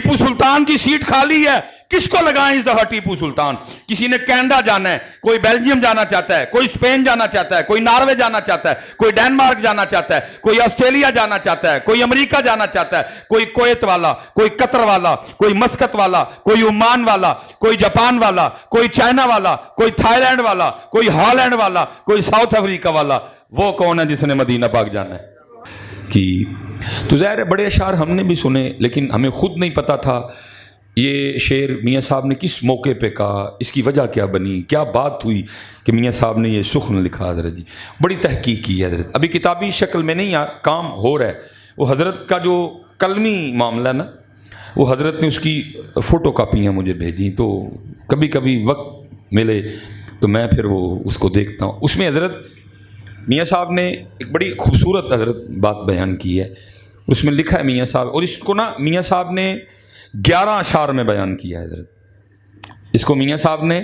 ٹیپو سلطان کی سیٹ خالی ہے، کس کو لگائیں اس دفعہ ٹیپو سلطان؟ کسی نے کینیڈا جانا ہے، کوئی بیلجیم جانا چاہتا ہے، کوئی اسپین جانا چاہتا ہے، کوئی ناروے جانا چاہتا ہے، کوئی ڈینمارک جانا چاہتا ہے، کوئی آسٹریلیا جانا چاہتا ہے، کوئی امریکہ جانا چاہتا ہے، کوئی کویت والا، کوئی قطر والا، کوئی مسقط والا، کوئی عمان والا، کوئی جاپان والا، کوئی چائنا والا، کوئی تھائی لینڈ والا، کوئی ہالینڈ والا، کوئی ساؤتھ افریقہ والا۔ وہ کون ہے جس نے مدینہ پاک جانا ہے؟ کہ تو ظاہر ہے بڑے اشعار ہم نے بھی سنے، لیکن ہمیں خود نہیں پتا تھا یہ شعر میاں صاحب نے کس موقع پہ کہا، اس کی وجہ کیا بنی، کیا بات ہوئی کہ میاں صاحب نے یہ سخن لکھا۔ حضرت جی بڑی تحقیق کی ہے حضرت، ابھی کتابی شکل میں نہیں کام ہو رہا ہے۔ وہ حضرت کا جو قلمی معاملہ نا، وہ حضرت نے اس کی فوٹو کاپیاں مجھے بھیجیں، تو کبھی کبھی وقت ملے تو میں پھر وہ اس کو دیکھتا ہوں۔ اس میں حضرت میاں صاحب نے ایک بڑی خوبصورت حضرت بات بیان کی ہے، اس میں لکھا ہے میاں صاحب، اور اس کو نا میاں صاحب نے 11 اشعار میں بیان کیا ہے حضرت، اس کو میاں صاحب نے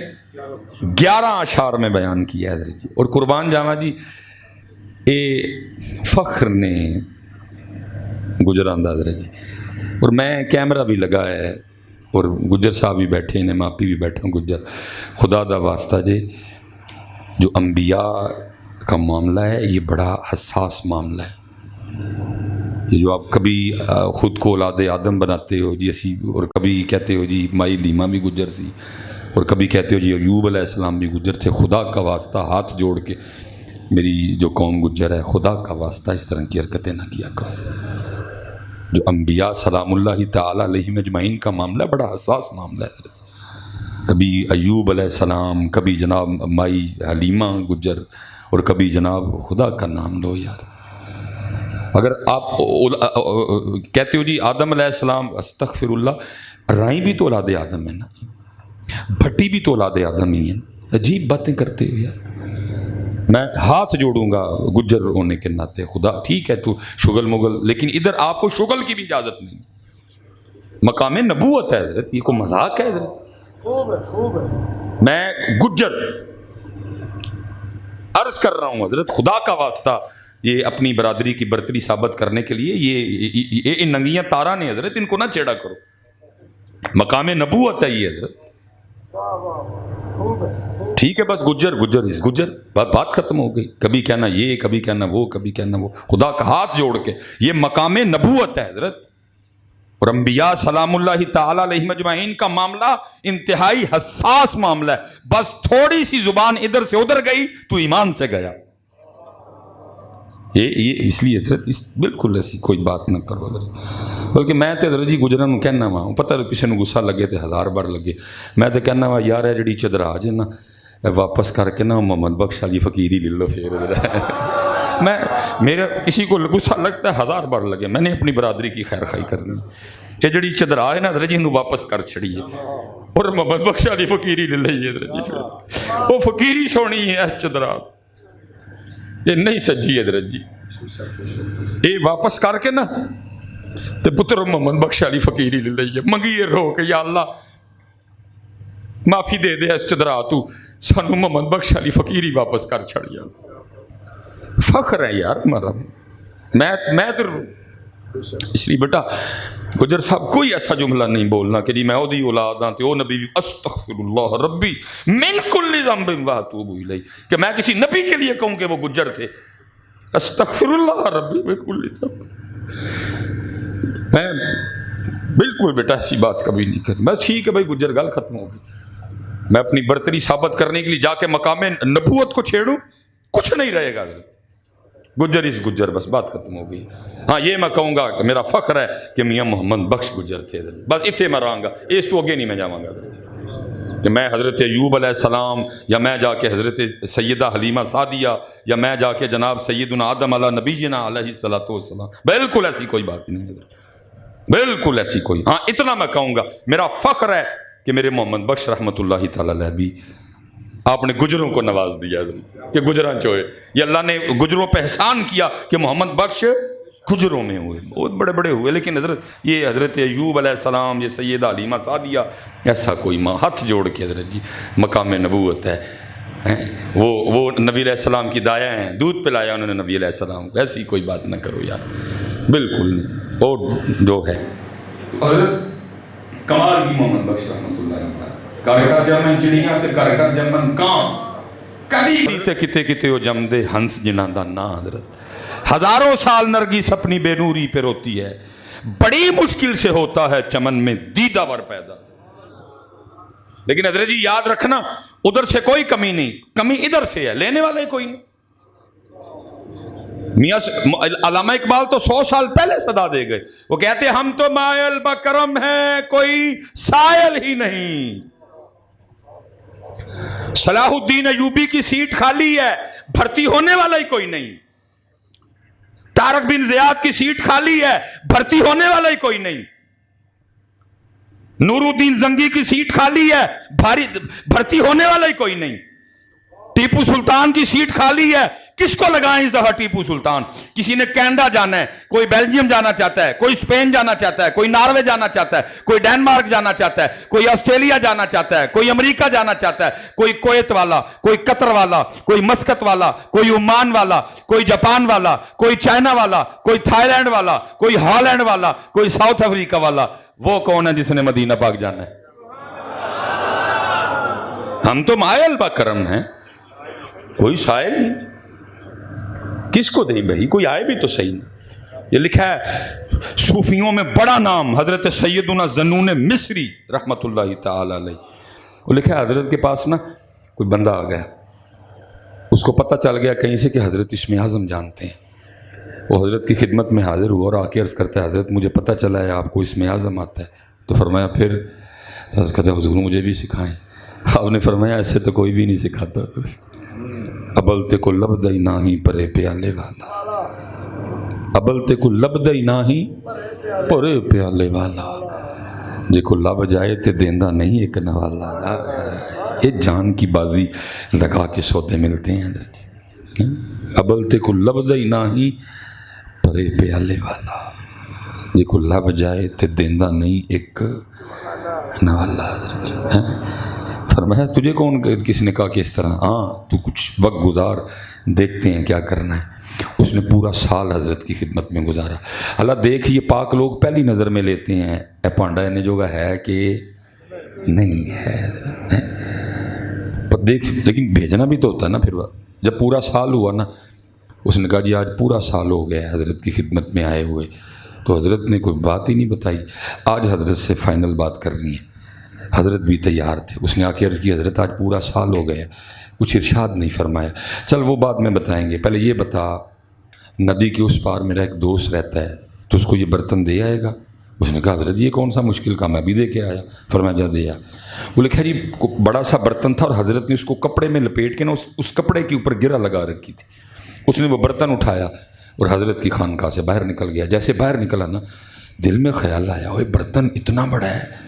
11 اشعار میں بیان کیا ہے حضرت جی۔ اور قربان جاواں جی اے فخر نے گجراں دا حضرت جی، اور میں کیمرہ بھی لگا ہے اور گجر صاحب بھی بیٹھے ہیں، ماپی بھی بیٹھا ہوں گجر۔ خدا دا واسطہ جی، جو انبیاء کا معاملہ ہے یہ بڑا حساس معاملہ ہے۔ یہ جو آپ کبھی خود کو اولاد آدم بناتے ہو جی اسی، اور کبھی کہتے ہو جی مائی لیما بھی گجر سی، اور کبھی کہتے ہو جی ایوب علیہ السلام بھی گجر تھے، خدا کا واسطہ ہاتھ جوڑ کے میری جو قوم گجر ہے، خدا کا واسطہ اس طرح کی حرکتیں نہ کیا کرو۔ جو انبیاء سلام اللہ تعالیٰ علیہم اجمعین کا معاملہ بڑا حساس معاملہ ہے۔ کبھی ایوب علیہ السلام، کبھی جناب مائی حلیمہ گجر، اور کبھی جناب خدا کا نام لو یار۔ اگر آپ کہتے ہو جی آدم علیہ السلام، استغفر اللہ، رائیں بھی تو اولاد آدم ہے نا، بھٹی بھی تو اولاد آدم ہی ہیں، عجیب باتیں کرتے ہو یار۔ میں ہاتھ جوڑوں گا گجر ہونے کے ناطے، خدا ٹھیک ہے تو شغل مغل، لیکن ادھر آپ کو شغل کی بھی اجازت نہیں۔ مقام نبوت ہے حضرت، یہ کوئی مذاق ہے حضرت؟ خوب ہے۔ میں گجر عرض کر رہا ہوں حضرت، خدا کا واسطہ یہ اپنی برادری کی برتری ثابت کرنے کے لیے یہ ننگیاں تارا نے حضرت، ان کو نہ چھیڑا کرو، مقام نبوت ہے یہ حضرت۔ ٹھیک ہے بس گجر بات ختم ہو گئی، کبھی کہنا یہ، کبھی کہنا وہ، کبھی کہنا وہ، خدا کا ہاتھ جوڑ کے یہ مقام نبوت ہے حضرت۔ اور انبیاء سلام اللہ تعالیٰ علیہم اجمعین کا معاملہ انتہائی حساس معاملہ ہے، بس تھوڑی سی زبان ادھر سے ادھر گئی تو ایمان سے گیا۔ یہ اس لیے حضرت بالکل ایسی کوئی بات نہ کرو حضرت، بلکہ میں تو حضرت جی گجراں نوں کہنا وا، پتہ کسی نے غصہ لگے تو 1000 بار لگے، میں تو کہنا وا یار جڑی چدراج ہے نا واپس کر کے نا محمد بخش علی فقیری لے لو پھر۔ میں میرا کسی کو غصہ لگتا ہے 1000 بار لگے، میں نے اپنی برادری کی خیر خائی کرنی، یہ جڑی چدرا ہے نا حضرت جی انہوں واپس کر چھڑیے اور محمد بخش علی فقیری لے لئیے حضرت جی پھر۔ وہ فقیری سونی ہے چدرا، یہ نہیں سجی حضرت جی، یہ واپس کر کے نا تے پتر محمد بخش علی فقیری لے لئیے، منگیے رو کہ یا اللہ معافی دے دے اس چدرا تو سانو محمد بخش علی فقیری واپس کر چھڑیا۔ فخر ہے یار ہمارا، میں تو اس لیے بیٹا گجر صاحب کوئی ایسا جملہ نہیں بولنا کہ جی میں او دی اولاد ہاں تے او نبی، استغفر اللہ ربی من کل ذنب واتوب الیہ، کہ میں کسی نبی کے لیے کہوں کہ وہ گجر تھے، استغفر اللہ ربی من کل ذنب، میں بالکل بیٹا ایسی بات کبھی نہیں کروں۔ بس ٹھیک ہے بھائی گجر گل ختم ہو گئی، میں اپنی برتری ثابت کرنے کے لیے جا کے مقام نبوت کو چھیڑوں کچھ نہیں رہے گا، گجر اس گجر، بس بات ختم ہو گئی۔ ہاں یہ میں کہوں گا کہ میرا فخر ہے کہ میاں محمد بخش گجر تھے، بس اتنے میں رہاں گا، اس تو اگے نہیں میں جاواں گا کہ میں حضرت ایوب علیہ السلام، یا میں جا کے حضرت سیدہ حلیمہ سعدیہ، یا میں جا کے جناب سیدنا آدم علی نبینا علیہ السلام، بالکل ایسی کوئی بات نہیں حضرت، بالکل ایسی کوئی۔ ہاں اتنا میں کہوں گا میرا فخر ہے کہ میرے محمد بخش رحمۃ اللہ تعالیٰ علیہ بھی آپ نے گجروں کو نواز دیا کہ گجراں چوئے، یہ اللہ نے گجروں پہ احسان کیا کہ محمد بخش گجروں میں ہوئے، بہت بڑے بڑے ہوئے، لیکن یہ حضرت ایوب علیہ السلام، یہ سیدہ حلیمہ سعدیہ، ایسا کوئی ماں ہاتھ جوڑ کے حضرت جی مقام نبوت ہے، وہ نبی علیہ السلام کی دایا ہیں، دودھ پلایا انہوں نے نبی علیہ السلام کو، ایسی کوئی بات نہ کرو یار، بالکل نہیں۔ اور جو ہے حضرت کمال کی محمد بخش رحمت اللہ علیہ کر کر جمن چڑیاں تے کر کر جمن کان کبھی تے کتے کتے ہو جم دے ہنس جنہاں دا نا حضرت ہزاروں سال نرگس اپنی بے نوری پہ روتی ہے بڑی مشکل سے ہوتا ہے چمن میں دیدہ ور پیدا لیکن حضرت جی یاد رکھنا ادھر سے کوئی کمی نہیں کمی ادھر سے ہے لینے والا ہی کوئی نہیں میاں علامہ اقبال تو 100 سال پہلے صدا دے گئے وہ کہتے ہم تو مائل بکرم ہیں کوئی سائل ہی نہیں صلاح الدین ایوبی کی سیٹ خالی ہے بھرتی ہونے والا ہی کوئی نہیں طارق بن زیاد کی سیٹ خالی ہے بھرتی ہونے والا ہی کوئی نہیں نور الدین زنگی کی سیٹ خالی ہے بھرتی ہونے والا ہی کوئی نہیں ٹیپو سلطان کی سیٹ خالی ہے کس کو لگائیں اس دفعہ ٹیپو سلطان کسی نے کینیڈا جانا ہے کوئی بیلجیم جانا چاہتا ہے کوئی اسپین جانا چاہتا ہے کوئی ناروے جانا چاہتا ہے کوئی ڈینمارک جانا چاہتا ہے کوئی آسٹریلیا جانا چاہتا ہے کوئی امریکہ جانا چاہتا ہے کوئی کویت والا کوئی قطر والا کوئی مسقط والا کوئی عمان والا کوئی جاپان والا کوئی چائنا والا کوئی تھائی لینڈ والا کوئی ہالینڈ والا کوئی ساؤتھ افریقہ والا وہ کون ہے جس نے مدینہ پاک جانا ہے ہم تو مائل بکرم ہیں کوئی سائل نہیں کس کو دیں بھائی کوئی آئے بھی تو صحیح نہیں یہ لکھا ہے صوفیوں میں بڑا نام حضرت سیدنا ذنون مصری رحمت اللہ تعالی علیہ وہ لکھا ہے حضرت کے پاس نا کوئی بندہ آ گیا اس کو پتہ چل گیا کہیں سے کہ حضرت اسم اعظم جانتے ہیں وہ حضرت کی خدمت میں حاضر ہوا اور آ کے عرض کرتا ہے حضرت مجھے پتہ چلا ہے آپ کو اسم اعظم آتا ہے تو فرمایا پھر حضرت کہتا ہے حضور مجھے بھی سکھائیں آپ نے فرمایا ایسے تو کوئی بھی نہیں سکھاتا ابلتے کو لب دئی نہ ہی پرے پیالے والا ابلتے کو لب دئی نہ ہی پرے پیالے والا جے کو لب جائے تے دیندہ نہیں ایک نوالا یہ جان کی بازی لگا کے سوتے ملتے ہیں حضرت ابلتے کو لب دئی نہ ہی پرے پیالے والا جے کو لب جائے تے دیندہ نہیں ایک نوالا حضرت فرمایا تجھے کون کس نے کہا کہ اس طرح ہاں تو کچھ وقت گزار دیکھتے ہیں کیا کرنا ہے اس نے پورا سال حضرت کی خدمت میں گزارا اللہ دیکھ یہ پاک لوگ پہلی نظر میں لیتے ہیں اے پانڈا نے جو ہے کہ نہیں ہے پر دیکھ لیکن بھیجنا بھی تو ہوتا ہے نا پھر جب پورا سال ہوا نا اس نے کہا جی آج پورا سال ہو گیا حضرت کی خدمت میں آئے ہوئے تو حضرت نے کوئی بات ہی نہیں بتائی آج حضرت سے فائنل بات کرنی ہے حضرت بھی تیار تھے اس نے آ کے عرض کی حضرت آج پورا سال ہو گیا کچھ ارشاد نہیں فرمایا چل وہ بات میں بتائیں گے پہلے یہ بتا ندی کے اس پار میرا ایک دوست رہتا ہے تو اس کو یہ برتن دے آئے گا اس نے کہا حضرت یہ کون سا مشکل کام ہے ابھی دے کے آیا فرمایا جا دے آ وہ لکھا جی بڑا سا برتن تھا اور حضرت نے اس کو کپڑے میں لپیٹ کے نا اس کپڑے کے اوپر گرہ لگا رکھی تھی اس نے وہ برتن اٹھایا اور حضرت کی خانقاہ سے باہر نکل گیا جیسے باہر نکلا نا دل میں خیال آیا وہ برتن اتنا بڑا ہے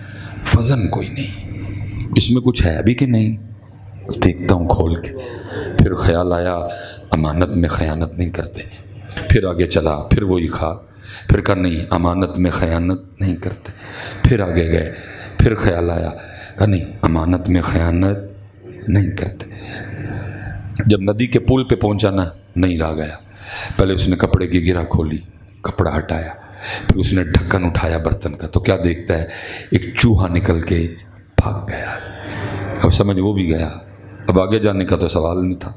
وزن کوئی نہیں اس میں کچھ ہے ابھی کہ نہیں دیکھتا ہوں کھول کے پھر خیال آیا امانت میں خیانت نہیں کرتے پھر آگے چلا پھر وہی کھا پھر کہا نہیں امانت میں خیانت نہیں کرتے پھر آگے گئے پھر خیال آیا کہا نہیں امانت میں خیانت نہیں کرتے جب ندی کے پل پہ پہنچا نا نہیں رہ گیا پہلے اس نے کپڑے کی گرہ کھولی کپڑا ہٹایا پھر اس نے ڈھکن اٹھایا برتن کا تو کیا دیکھتا ہے ایک چوہا نکل کے بھاگ گیا اب سمجھ وہ بھی گیا اب آگے جانے کا تو سوال نہیں تھا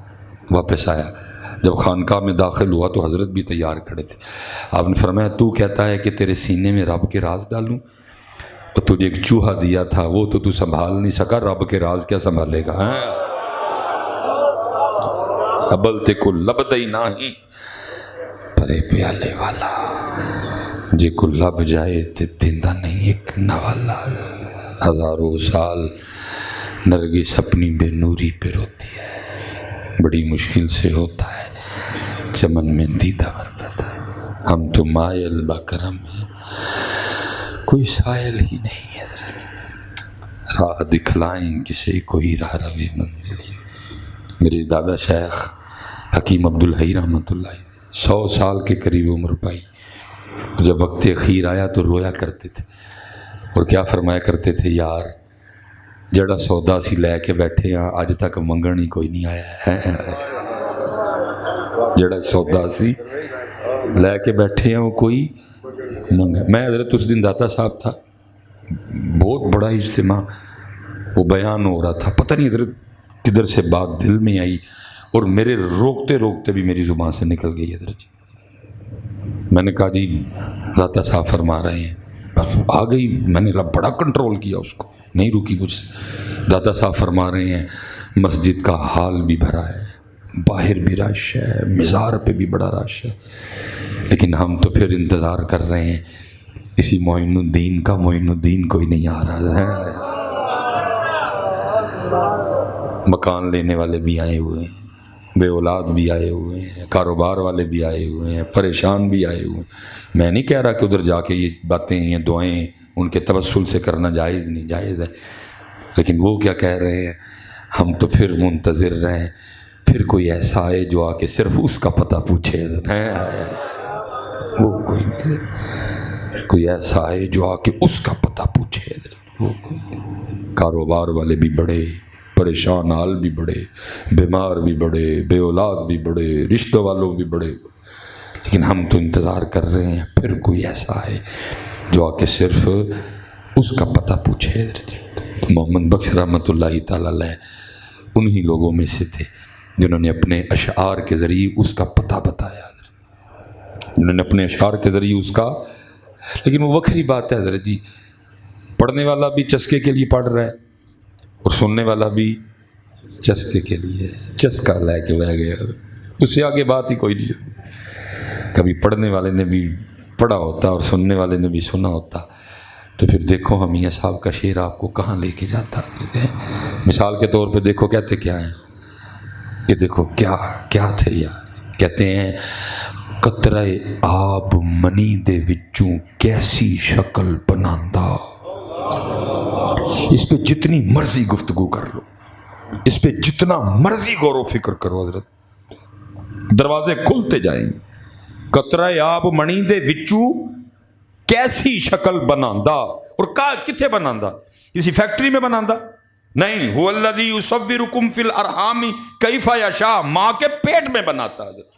واپس آیا جب خانقاہ میں داخل ہوا تو حضرت بھی تیار کھڑے تھے آپ نے فرمایا تو کہتا ہے کہ تیرے سینے میں رب کے راز ڈالوں اور تجھے ایک چوہا دیا تھا وہ تو سنبھال نہیں سکا رب کے راز کیا سنبھالے گا ابلتے کو لبدئی نہ ہی پرے پیالے والا جے کو لب جائے تے دیندہ نہیں ایک نوالا ہزاروں سال نرگس اپنی بے نوری پہ روتی ہے بڑی مشکل سے ہوتا ہے چمن میں دیدہ ور پیدا ہم تو مائل بکرم ہیں کوئی سائل ہی نہیں ہے راہ دکھلائیں کسے کوئی راہ روے منزلی میرے دادا شیخ حکیم عبدالحی رحمۃ اللہ 100 سال کے قریب عمر پائی جب وقت اخیر آیا تو رویا کرتے تھے اور کیا فرمایا کرتے تھے یار جڑا سودا سی لے کے بیٹھے ہیں آج تک منگن ہی کوئی نہیں آیا ہے جڑا سودا سی لے کے بیٹھے ہیں وہ کوئی منگا میں حضرت اس دن داتا صاحب تھا بہت بہت بڑا اجتماع وہ بیان ہو رہا تھا، پتہ نہیں حضرت کدھر سے بات دل میں آئی اور میرے روکتے روکتے بھی میری زبان سے نکل گئی حضرت جی۔ میں نے کہا جی داتا صاحب فرما رہے ہیں، بس آ گئی، میں نے بڑا کنٹرول کیا اس کو، نہیں رکی مجھ سے۔ داتا صاحب فرما رہے ہیں مسجد کا حال بھی بھرا ہے، باہر بھی رش ہے، مزار پہ بھی بڑا رش ہے، لیکن ہم تو پھر انتظار کر رہے ہیں اسی معین الدین کا، معین الدین کوئی نہیں آ رہا ہے۔ مکان لینے والے بھی آئے ہوئے ہیں، بے اولاد بھی آئے ہوئے ہیں، کاروبار والے بھی آئے ہوئے ہیں، پریشان بھی آئے ہوئے ہیں۔ میں نہیں کہہ رہا کہ ادھر جا کے یہ باتیں یہ دعائیں ان کے توسل سے کرنا جائز نہیں، جائز ہے، لیکن وہ کیا کہہ رہے ہیں، ہم تو پھر منتظر رہیں پھر کوئی ایسا آئے جو آ کے صرف اس کا پتہ پوچھے۔ وہ کوئی ایسا آئے جو آ کے اس کا پتہ پوچھے۔ وہ کاروبار والے بھی بڑے، پریشان حال بھی بڑے، بیمار بھی بڑے، بے اولاد بھی بڑے، رشتہ والوں بھی بڑے، لیکن ہم تو انتظار کر رہے ہیں پھر کوئی ایسا ہے جو آ کے صرف اس کا پتہ پوچھے۔ محمد بخش رحمۃ اللہ تعالی علیہ انہی لوگوں میں سے تھے جنہوں نے اپنے اشعار کے ذریعے اس کا پتہ بتایا، انہوں نے اپنے اشعار کے ذریعے اس کا، لیکن وہ وکری بات ہے حضرت جی، پڑھنے والا بھی چسکے کے لیے پڑھ رہا ہے اور سننے والا بھی چسکے کے لیے، چسکا لے کے بہ گیا، اس سے آگے بات ہی کوئی نہیں ہے۔ کبھی پڑھنے والے نے بھی پڑھا ہوتا اور سننے والے نے بھی سنا ہوتا تو پھر دیکھو ہم میاں صاحب کا شعر آپ کو کہاں لے کے جاتا ہے۔ مثال کے طور پہ دیکھو کہتے کیا ہیں، یہ دیکھو کیا تھے یار، کہتے ہیں قطرہ آب منی دے وچوں کیسی شکل بناندا، اس پہ جتنی مرضی گفتگو کر لو، اس پہ جتنا مرضی غور و فکر کرو حضرت، دروازے کھلتے جائیں گے۔ قطرہ آب منی دے وچوں کیسی شکل بناندا، اور کتھے بناندا؟ کسی فیکٹری میں بناندا نہیں، هو الذی یصورکم فی الارحام کیف یشاء، ماں کے پیٹ میں بناتا ہے۔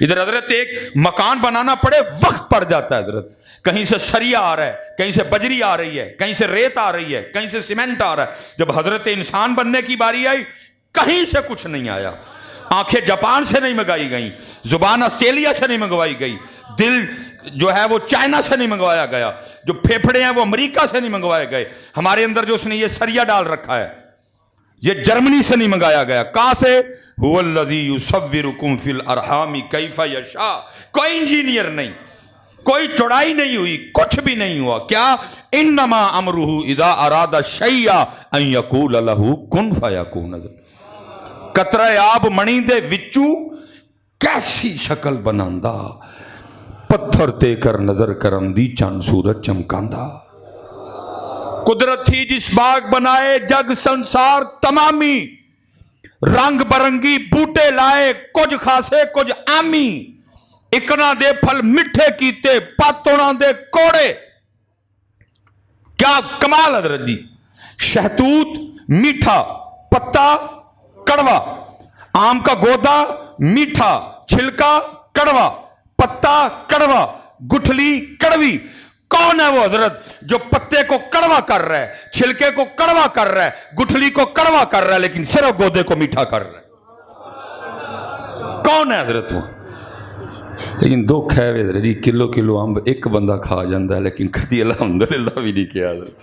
ادھر حضرت ایک مکان بنانا پڑے وقت پڑ جاتا ہے حضرت، کہیں سے سریا آ رہا ہے، کہیں سے بجری آ رہی ہے، کہیں سے ریت آ رہی ہے، کہیں سے سیمنٹ آ رہا ہے۔ جب حضرت انسان بننے کی باری آئی کہیں سے کچھ نہیں آیا، آنکھیں جاپان سے نہیں منگائی گئیں، زبان آسٹریلیا سے نہیں منگوائی گئی، دل جو ہے وہ چائنا سے نہیں منگوایا گیا، جو پھیپھڑے ہیں وہ امریکہ سے نہیں منگوائے گئے، ہمارے اندر جو اس نے یہ سریا ڈال رکھا ہے یہ جرمنی سے نہیں منگایا گیا، کہاں سے؟ هو الذی یصورکم فی الارحام کیف یشاء۔ کوئی انجینئر نہیں، کوئی چوڑائی نہیں ہوئی، کچھ بھی نہیں ہوا، کیا؟ انما امرہ اذا اراد شیئا ان یقول لہ کن فیکون۔ قطرہ آب منی دے وچوں کیسی شکل بناندا، پتھر تے کر نظر کرم دی چند سورج چمکاندا۔ قدرت تھی جس باغ بنائے جگ سنسار تمامی، رنگ برنگی بوٹے لائے کچھ خاصے کچھ عامی، اکنا دے پھل مٹھے کیتے پاتونا دے کوڑے۔ کیا کمال حضرت جی، شہتوت میٹھا، پتا کڑوا، آم کا گودا میٹھا، چھلکا کڑوا، پتا کڑوا، گٹھلی کڑوی۔ کون ہے وہ حضرت جو پتے کو کڑوا کر رہا ہے، چھلکے کو کڑوا کر رہا ہے، گٹھلی کو کڑوا کر رہا ہے، لیکن صرف گودے کو میٹھا کر رہا ہے؟ کون ہے حضرت وہ؟ لیکن دکھ ہے حضرت جی، کلو امب ایک بندہ کھا جاندہ ہے لیکن کدی الحمدللہ بھی نہیں کیا حضرت۔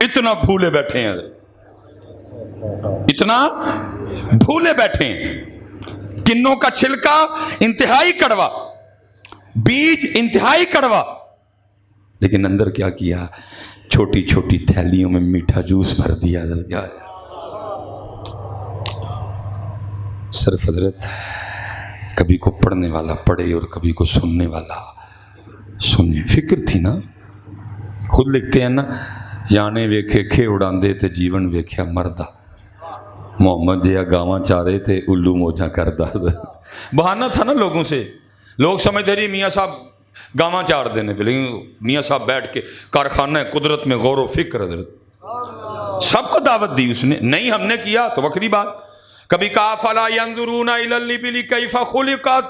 اتنا بھولے بیٹھے ہیں حضرت، اتنا بھولے بیٹھے ہیں۔ کنوں کا چھلکا انتہائی کڑوا، بیج انتہائی کڑوا، لیکن اندر کیا کیا؟ چھوٹی چھوٹی تھیلیوں میں میٹھا جوس بھر دیا حضرت۔ صرف حضرت کبھی کو پڑھنے والا پڑھے اور کبھی کو سننے والا سنے، فکر تھی نا۔ خود لکھتے ہیں نا، یانے ویکھے کھے اڑاندے تے جیون ویکھیا مردہ، محمد جیا گاواں چارے تے الو موجہ کردہ۔ بہانہ تھا نا لوگوں سے، لوگ سمجھتے رہی میاں صاحب گاواں چار دینے پہ، لیکن میاں صاحب بیٹھ کے کارخانہ قدرت میں غور و فکر حضرت سب کو دعوت دی اس نے۔ نہیں ہم نے کیا تو وکری بات۔ کبھی کہا فلا ینظرون الی الابل کیف خلقت،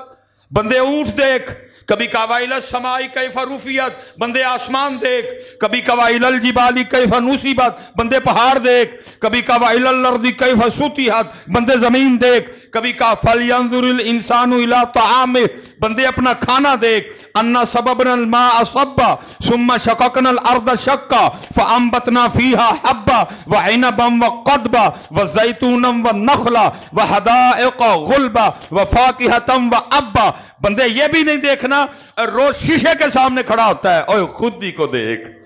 بندے اونٹ دیکھ، کبھی قوائل السماء کیف رفعت، بندے آسمان دیکھ. کبھی قوائل الجبال کیف نصبت، بندے پہاڑ دیکھ. کبھی قوائل الارض کیف سطحت، بندے زمین دیکھ. کبھی کہا فَلْيَنظُرِ الْإِنسَانُ إِلَىٰ طَعَامِهِ، بندے اپنا کھانا دیکھ. اَنَّا صَبَبْنَا الْمَاءَ صَبًّا ثُمَّ شَقَقْنَا الْأَرْضَ شَقًّا فَأَنبَتْنَا فِيهَا حَبًّا وَعِنَبًا وَقَضْبًا وَزَيْتُونًا وَالنَّخْلَ وَحَدَائِقَ غُلْبًا وَفَاكِهَةً وَأَبًّا. بندے یہ بھی نہیں دیکھنا، روز شیشے کے سامنے کھڑا ہوتا ہے، اوہ خود ہی کو دیکھ.